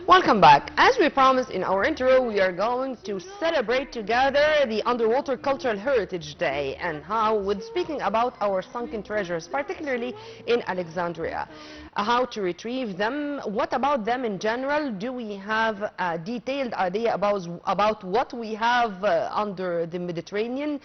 Welcome back. As we promised in our intro, we are going to celebrate together the Underwater Cultural Heritage Day and how, with speaking about our sunken treasures, particularly in Alexandria, how to retrieve them, what about them in general, do we have a detailed idea about what we have under the Mediterranean,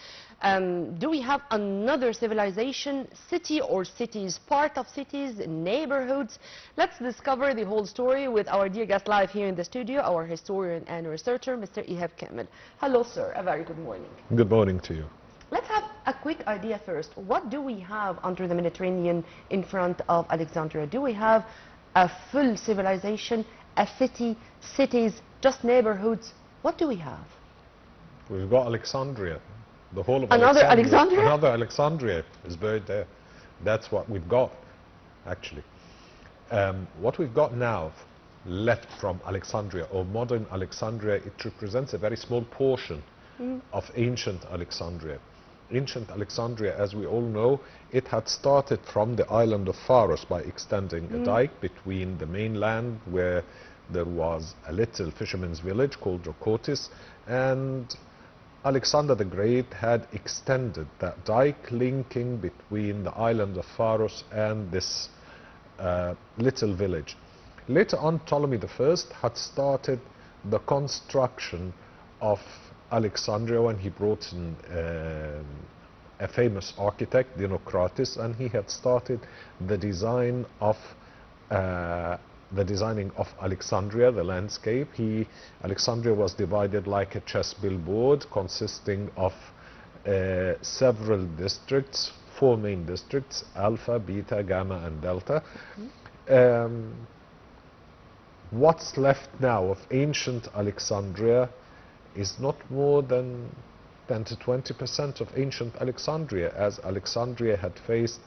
do we have another civilization, city or cities, part of cities, neighborhoods? Let's discover the whole story with our dear guest live here in the studio, our historian and researcher, Mr. Ihab Kamel. Hello, sir. A very good morning. Good morning to you. Let's have a quick idea first. What do we have under the Mediterranean in front of Alexandria? Do we have a full civilization, a city, cities, just neighborhoods? What do we have? We've got Alexandria. The whole of Another Alexandria? Another Alexandria is buried there. That's what we've got, actually. What we've got now left from Alexandria, or modern Alexandria, it represents a very small portion of ancient Alexandria. Ancient Alexandria, as we all know, it had started from the island of Pharos by extending a dike between the mainland, where there was a little fisherman's village called Dracotis, and Alexander the Great had extended that dike linking between the island of Pharos and this little village. Later on, Ptolemy I had started the construction of Alexandria when he brought in a famous architect, Dinocrates, and he had started the designing of Alexandria, the landscape. Alexandria was divided like a chess billboard, consisting of several districts, 4 main districts: Alpha, Beta, Gamma, and Delta. What's left now of ancient Alexandria is not more than 10 to 20% of ancient Alexandria, as Alexandria had faced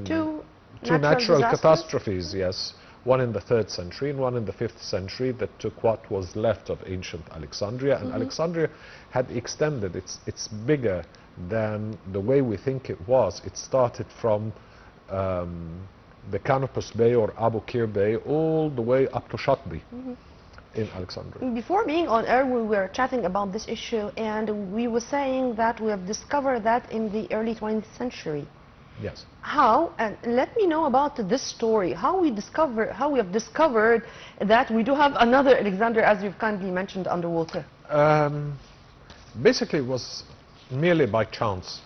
two natural catastrophes, yes. One in the 3rd century and one in the 5th century that took what was left of ancient Alexandria. And Alexandria had extended. It's bigger than the way we think it was. It started from the Canopus Bay or Abu Qir Bay all the way up to Shatbi in Alexandria. Before being on air, we were chatting about this issue, and we were saying that we have discovered that in the early 20th century. Yes. How? And let me know about this story. How we have discovered that we do have another Alexandria, as you've kindly mentioned, underwater. Basically, it was merely by chance.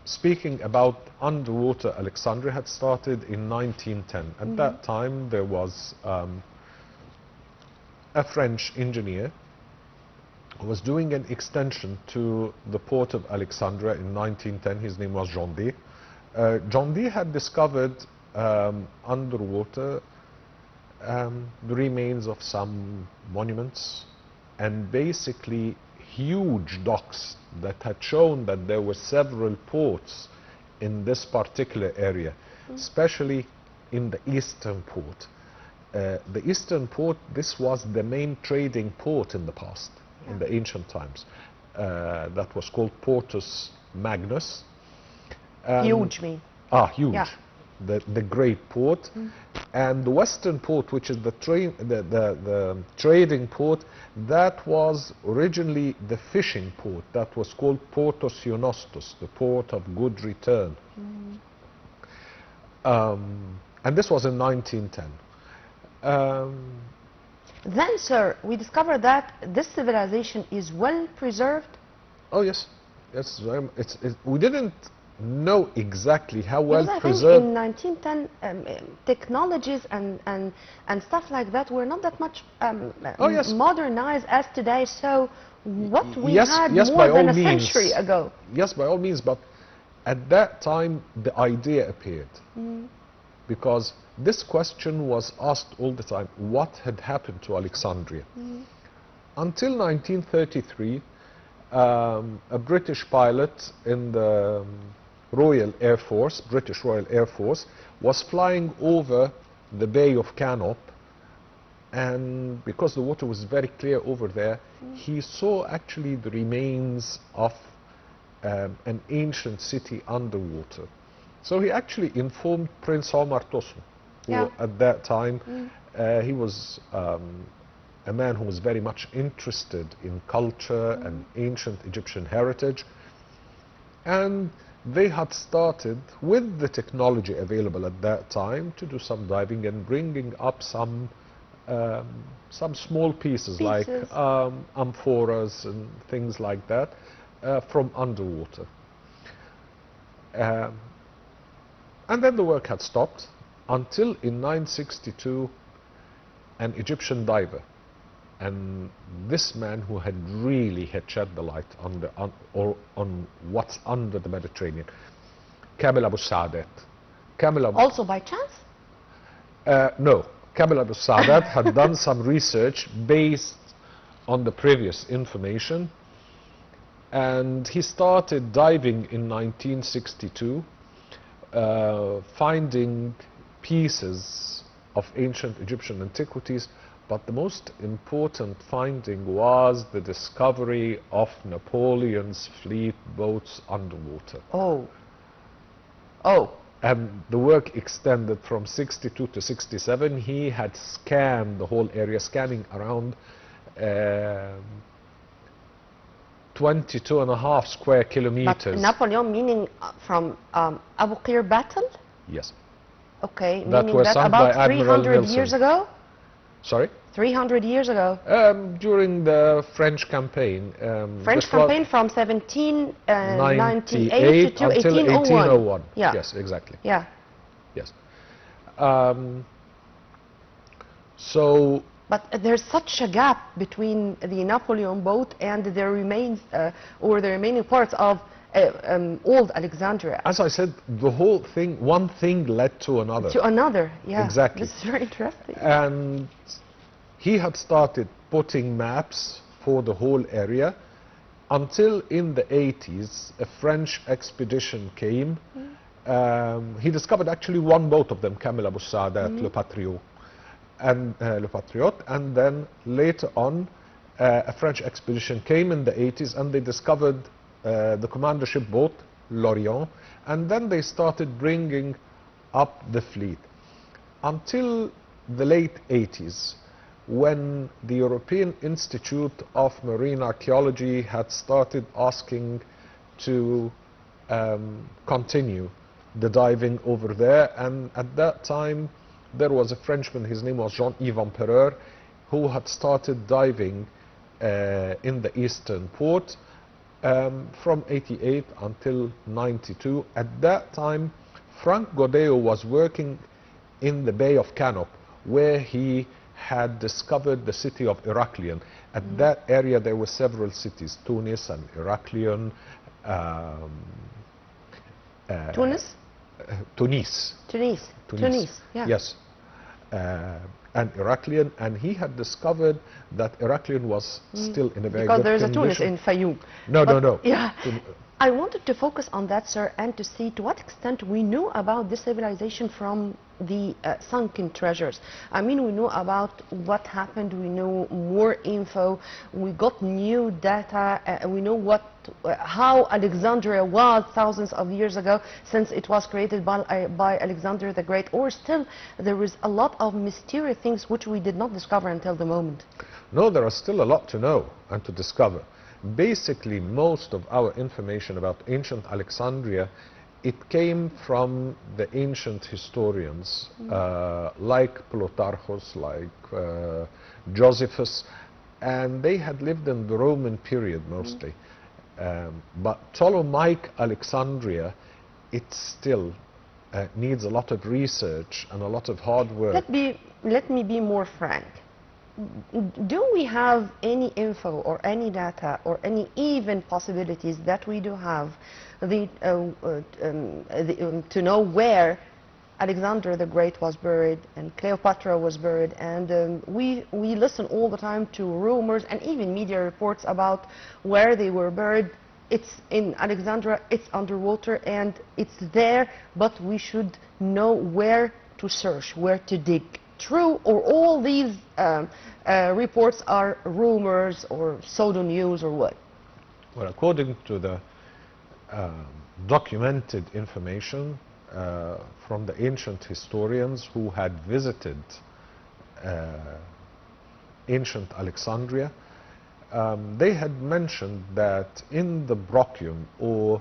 Speaking about underwater, Alexandria had started in 1910. At that time, there was a French engineer who was doing an extension to the port of Alexandria in 1910. His name was John Dee. John Dee had discovered underwater the remains of some monuments and basically huge docks that had shown that there were several ports in this particular area, especially in the eastern port. The eastern port, this was the main trading port in the past. In the ancient times, that was called Portus Magnus. Huge, mean? Huge. Yeah. The great port. And the western port, which is the trading port, that was originally the fishing port. That was called Portus Ionostus, the port of good return. And this was in 1910. Then, sir, we discovered that this civilization is well preserved. Oh yes, yes. We didn't know exactly how well preserved. I think in 1910, technologies and stuff like that were not that much modernized as today. So, what we had more than a century ago. Yes, by all means. But at that time, the idea appeared. Because this question was asked all the time: what had happened to Alexandria? Until 1933, a British pilot in the Royal Air Force, British Royal Air Force, was flying over the Bay of Canop, and because the water was very clear over there, he saw actually the remains of an ancient city underwater. So he actually informed Prince Omar Tosun, who at that time He was a man who was very much interested in culture and ancient Egyptian heritage. And they had started, with the technology available at that time, to do some diving and bringing up some small pieces. Like amphoras and things like that from underwater. And then the work had stopped until in 962 an Egyptian diver, and this man who had shed the light on what's under the Mediterranean, Kamel Abu Saadat. Also by chance? No, Kamel Abu Saadat had done some research based on the previous information, and he started diving in 1962, finding pieces of ancient Egyptian antiquities, but the most important finding was the discovery of Napoleon's fleet boats underwater. Oh. Oh. And the work extended from 62 to 67. He had scanned the whole area, scanning around 22.5 square kilometers. But Napoleon meaning from Abu Qir battle? Yes. Okay, that meaning was that sunk about by Admiral 300 Nelson. years ago? Sorry? 300 years ago. During the French campaign. French campaign from 1798 to until 1801. Yeah. Yes, exactly. Yeah. Yes. So. But there's such a gap between the Napoleon boat and the remains, or the remaining parts of old Alexandria. As I said, the whole thing, one thing led to another. To another, yeah. Exactly. This is very interesting. And he had started putting maps for the whole area until in the 80s a French expedition came. He discovered actually one boat of them, Kamel Abu Saadat, Le Patriot, and then later on a French expedition came in the 80s and they discovered the commandership boat, L'Orient, and then they started bringing up the fleet until the late 80s, when the European Institute of Marine Archaeology had started asking to continue the diving over there. And at that time there was a Frenchman, his name was Jean-Yves Empereur, who had started diving in the eastern port from 88 until 92. At that time Frank Godeo was working in the Bay of Canop, where he had discovered the city of Heraklion. At that area there were several cities, Tunis and Heraklion. Tunis? Tunis. Yeah. Yes. And Heraklion, and he had discovered that Heraklion was still in a very good condition. Because there's a Tunis in Fayoum. No. Yeah. I wanted to focus on that, sir, and to see to what extent we knew about this civilization from the sunken treasures. I mean, we knew about what happened, we knew more info, we got new data, we know how Alexandria was thousands of years ago, since it was created by Alexander the Great, or still there is a lot of mysterious things which we did not discover until the moment. No, there is still a lot to know and to discover. Basically, most of our information about ancient Alexandria, it came from the ancient historians, like Plutarchus, like Josephus, and they had lived in the Roman period mostly. But Ptolemaic Alexandria, it still needs a lot of research and a lot of hard work. Let me be more frank. Do we have any info or any data or any even possibilities that we do have to know where Alexander the Great was buried and Cleopatra was buried? And we listen all the time to rumors and even media reports about where they were buried. It's in Alexandria, it's underwater, and it's there, but we should know where to search, where to dig. True, or all these reports are rumors or pseudo news, or what? Well, according to the documented information from the ancient historians who had visited ancient Alexandria. They had mentioned that in the Brocchium, or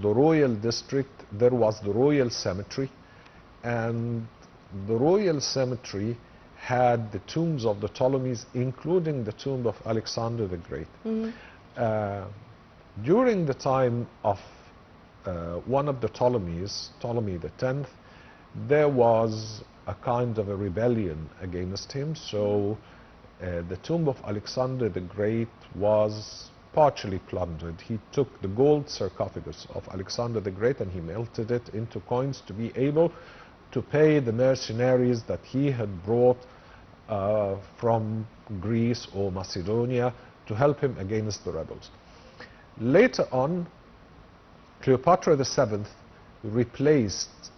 the royal district, there was the royal cemetery, and the royal cemetery had the tombs of the Ptolemies, including the tomb of Alexander the Great. During the time of one of the Ptolemies, Ptolemy X, there was a kind of a rebellion against him, so the tomb of Alexander the Great was partially plundered. He took the gold sarcophagus of Alexander the Great and he melted it into coins to be able to pay the mercenaries that he had brought from Greece or Macedonia to help him against the rebels. Later on, Cleopatra VII replaced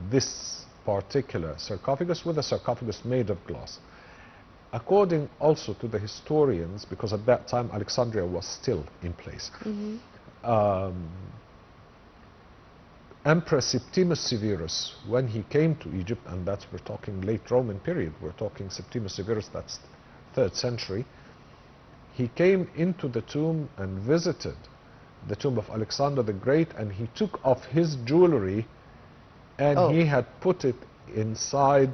this particular sarcophagus with a sarcophagus made of glass. According also to the historians, because at that time Alexandria was still in place, Emperor Septimus Severus, when he came to Egypt, and that's, we're talking late Roman period, we're talking Septimus Severus, that's 3rd century, he came into the tomb and visited the tomb of Alexander the Great, and he took off his jewelry and he had put it inside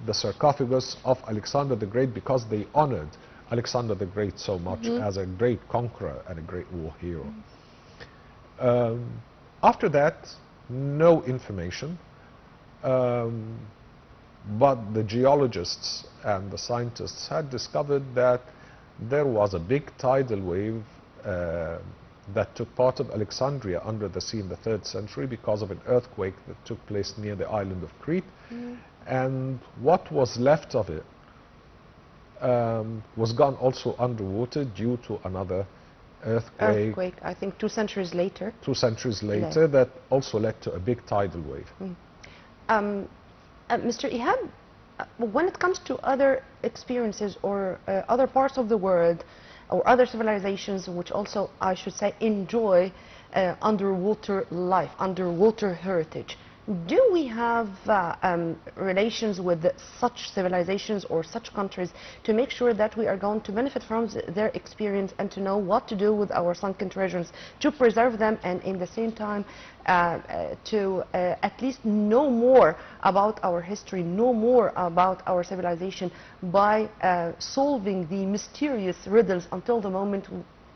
the sarcophagus of Alexander the Great, because they honored Alexander the Great so much as a great conqueror and a great war hero. After that, no information, but the geologists and the scientists had discovered that there was a big tidal wave that took part of Alexandria under the sea in the 3rd century because of an earthquake that took place near the island of Crete. And what was left of it was gone also underwater due to another earthquake. I think 2 centuries later. 2 centuries later, that also led to a big tidal wave. Mr. Ihab, when it comes to other experiences or other parts of the world or other civilizations which also, I should say, enjoy underwater life, underwater heritage, do we have relations with such civilizations or such countries to make sure that we are going to benefit from their experience and to know what to do with our sunken treasures, to preserve them, and in the same time to at least know more about our history, know more about our civilization by solving the mysterious riddles until the moment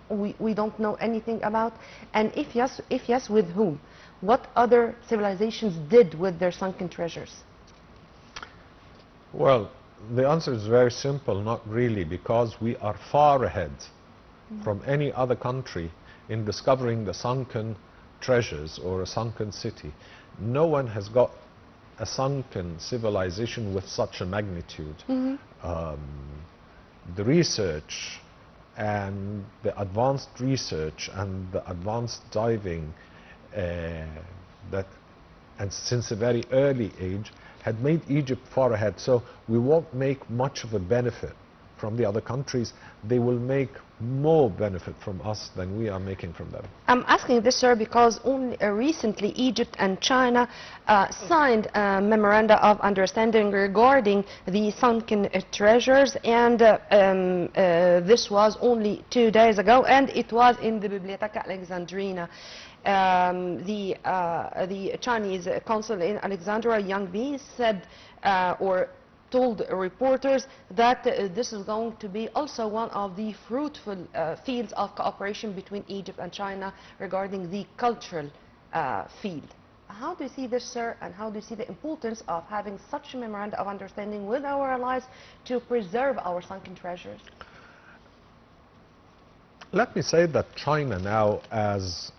we don't know anything about? And if yes, with whom? What other civilizations did with their sunken treasures? Well, the answer is very simple, not really, because we are far ahead from any other country in discovering the sunken treasures or a sunken city. No one has got a sunken civilization with such a magnitude. The research and the advanced research and the advanced diving and since a very early age had made Egypt far ahead. So we won't make much of a benefit from the other countries. They will make more benefit from us than we are making from them. I'm asking this, sir, because only recently Egypt and China signed a memoranda of understanding regarding the sunken treasures, and this was only 2 days ago, and it was in the Bibliotheca Alexandrina. The Chinese consul in Alexandria, Yang Bi, said or told reporters that this is going to be also one of the fruitful fields of cooperation between Egypt and China regarding the cultural field. How do you see this, sir, and how do you see the importance of having such a memorandum of understanding with our allies to preserve our sunken treasures? Let me say that China now, as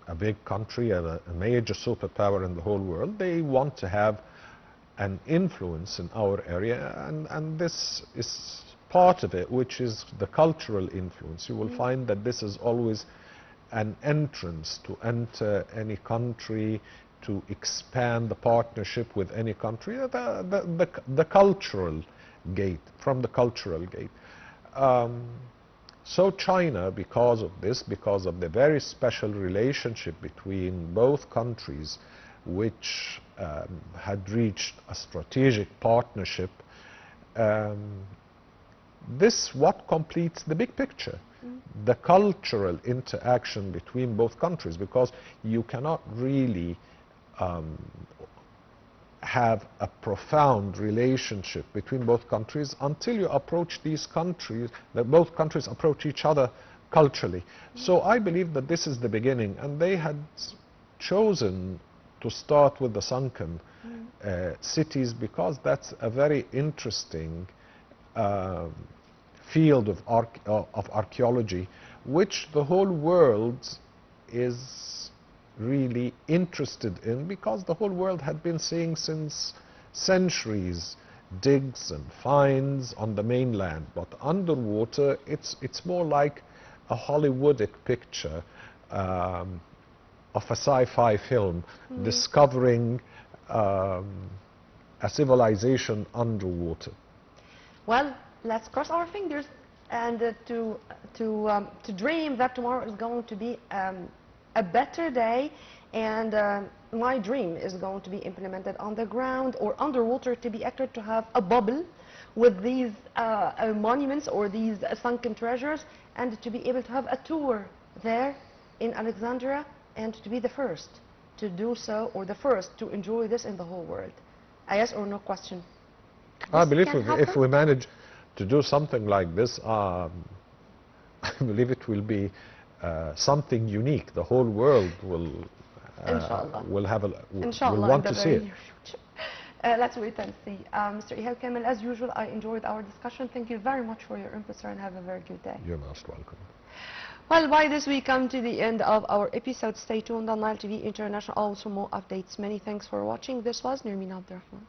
a big country and a major superpower in the whole world, they want to have an influence in our area, and this is part of it, which is the cultural influence. You will find that this is always an entrance to enter any country, to expand the partnership with any country, the cultural gate, from the cultural gate. So China, because of this, because of the very special relationship between both countries, which had reached a strategic partnership this what completes the big picture, the cultural interaction between both countries, because you cannot really have a profound relationship between both countries until you approach these countries, that both countries approach each other culturally. So I believe that this is the beginning, and they had chosen to start with the sunken cities because that's a very interesting field of archaeology, which the whole world is really interested in, because the whole world had been seeing since centuries digs and finds on the mainland, but underwater it's more like a Hollywoodic picture of a sci-fi film discovering a civilization underwater. Well, let's cross our fingers and to dream that tomorrow is going to be a better day, and my dream is going to be implemented on the ground or underwater, to be accurate, to have a bubble with these monuments or these sunken treasures, and to be able to have a tour there in Alexandria, and to be the first to do so, or the first to enjoy this in the whole world. A yes or no question? I believe if we manage to do something like this, I believe it will be something unique. The whole world will want to see it. Let's wait and see. Mr. Ihab, Kamel, as usual, I enjoyed our discussion. Thank you very much for your input, sir, and have a very good day. You're most welcome. Well, by this we come to the end of our episode. Stay tuned on Nile TV International, also more updates. Many thanks for watching. This was Nirmina Abdurrahman.